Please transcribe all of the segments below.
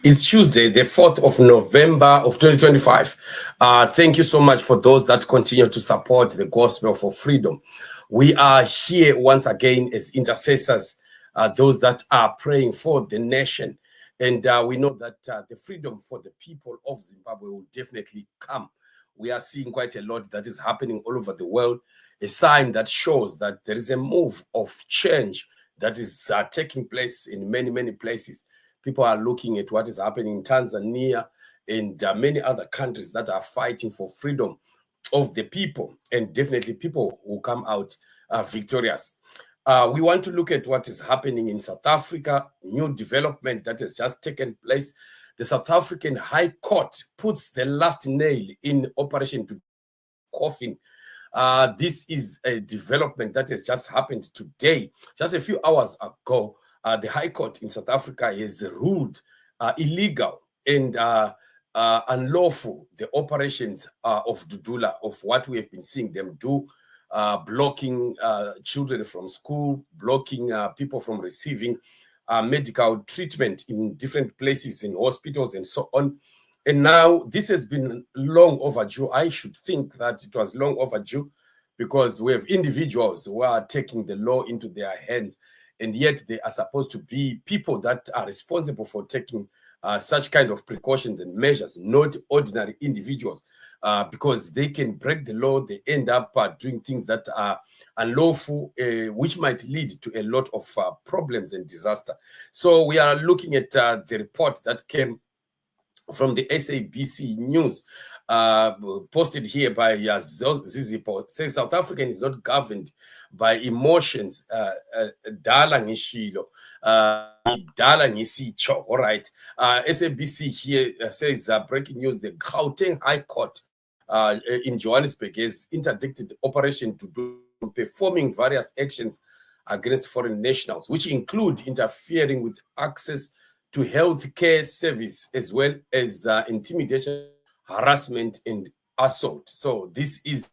It's Tuesday, the 4th of November of 2025. Thank you so much for those that continue to support the gospel for freedom. We are here once again as intercessors, those that are praying for the nation. And we know that the freedom for the people of Zimbabwe will definitely come. We are seeing quite a lot that is happening all over the world, a sign that shows that there is a move of change that is taking place in many, many places. People are looking at what is happening in Tanzania and many other countries that are fighting for freedom of the people, and definitely people will come out victorious. We want to look at what is happening in South Africa, new development that has just taken place. The South African High Court puts the last nail in Operation Dudula'S Coffin. This is a development that has just happened today, just a few hours ago. The High Court in South Africa has ruled illegal and unlawful the operations of Dudula, of what we have been seeing them do, blocking children from school, blocking people from receiving medical treatment in different places, in hospitals and so on. And now this has been long overdue. I should think that it was long overdue because we have individuals who are taking the law into their hands, and yet they are supposed to be people that are responsible for taking such kind of precautions and measures, not ordinary individuals, because they can break the law. They end up doing things that are unlawful, which might lead to a lot of problems and disaster. So we are looking at the report that came from the SABC News, posted here by Ziziport, says South African is not governed by emotions. Dala ngishilo, dala ngisicho. All right. SABC here says breaking news: the Gauteng High Court in Johannesburg has interdicted Operation to performing various actions against foreign nationals, which include interfering with access to health care service, as well as intimidation, harassment, and assault. So this is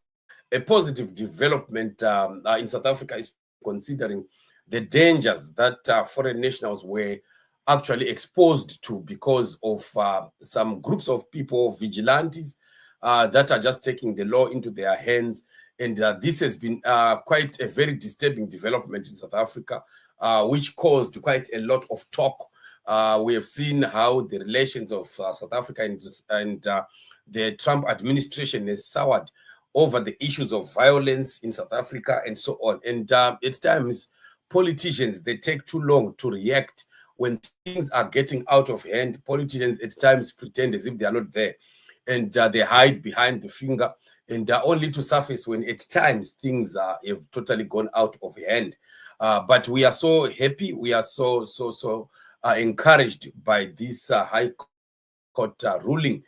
a positive development in South Africa, is considering the dangers that foreign nationals were actually exposed to because of some groups of people, vigilantes, that are just taking the law into their hands. And this has been quite a very disturbing development in South Africa, which caused quite a lot of talk. We have seen how the relations of South Africa and the Trump administration has soured over the issues of violence in South Africa and so on. And at times, politicians, they take too long to react. When things are getting out of hand, politicians at times pretend as if they are not there, and they hide behind the finger, and only to surface when at times things have totally gone out of hand. But we are so happy, we are so encouraged by this High Court ruling,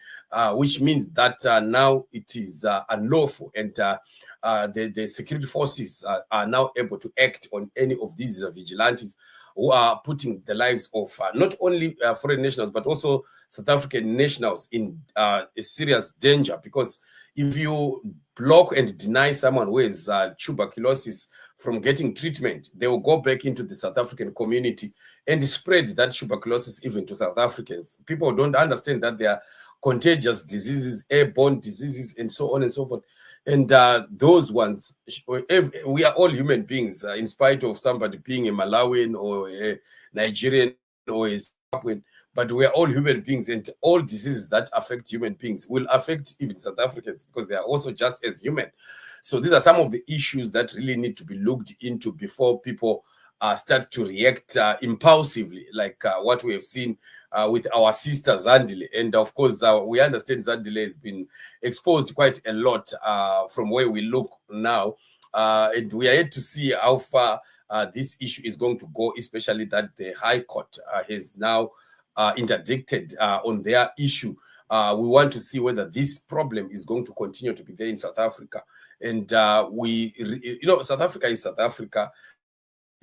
which means that now it is unlawful, and the security forces are now able to act on any of these vigilantes who are putting the lives of not only foreign nationals, but also South African nationals in a serious danger. Because if you block and deny someone who has tuberculosis from getting treatment, they will go back into the South African community and spread that tuberculosis even to South Africans. People don't understand that they are contagious diseases, airborne diseases, and so on and so forth. And those ones, we are all human beings, in spite of somebody being a Malawian or a Nigerian or a Zimbabwean, but we are all human beings, and all diseases that affect human beings will affect even South Africans because they are also just as human. So these are some of the issues that really need to be looked into before people start to react impulsively, like what we have seen with our sister Zandile. And of course, we understand Zandile has been exposed quite a lot from where we look now. And we are yet to see how far this issue is going to go, especially that the High Court has now interdicted on their issue. We want to see whether this problem is going to continue to be there in South Africa. And South Africa is South Africa.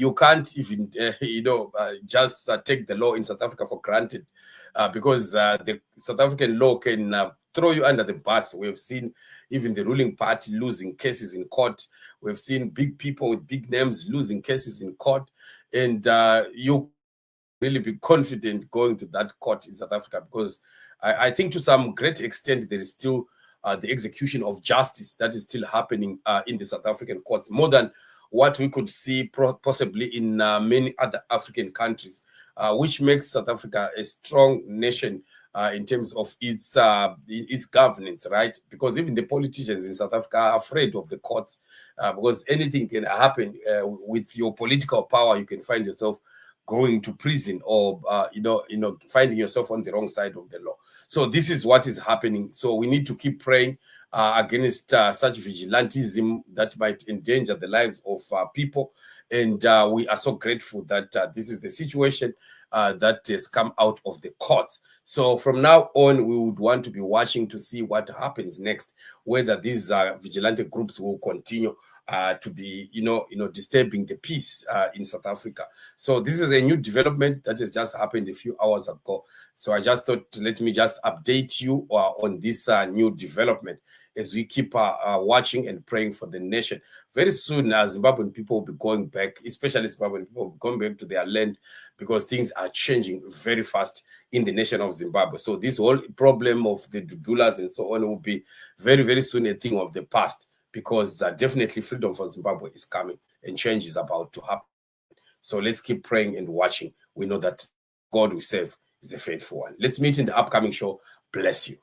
You can't even, just take the law in South Africa for granted, because the South African law can throw you under the bus. We have seen even the ruling party losing cases in court. We've seen big people with big names losing cases in court. And you really be confident going to that court in South Africa, because I think to some great extent there is still the execution of justice that is still happening in the South African courts, more than what we could see possibly in many other African countries, which makes South Africa a strong nation in terms of its governance, right? Because even the politicians in South Africa are afraid of the courts, because anything can happen with your political power. You can find yourself going to prison, or finding yourself on the wrong side of the law. So this is what is happening. So we need to keep praying against such vigilantism that might endanger the lives of people. And we are so grateful that this is the situation that has come out of the courts. So from now on, we would want to be watching to see what happens next, whether these vigilante groups will continue to be, disturbing the peace in South Africa. So this is a new development that has just happened a few hours ago. So I just thought, let me just update you on this new development as we keep watching and praying for the nation. Very soon, Zimbabwean people will be going back, especially Zimbabwean people will be going back to their land, because things are changing very fast in the nation of Zimbabwe. So this whole problem of the Dudula'S and so on will be very, very soon a thing of the past, because definitely freedom for Zimbabwe is coming and change is about to happen. So let's keep praying and watching. We know that God we serve is a faithful one. Let's meet in the upcoming show. Bless you.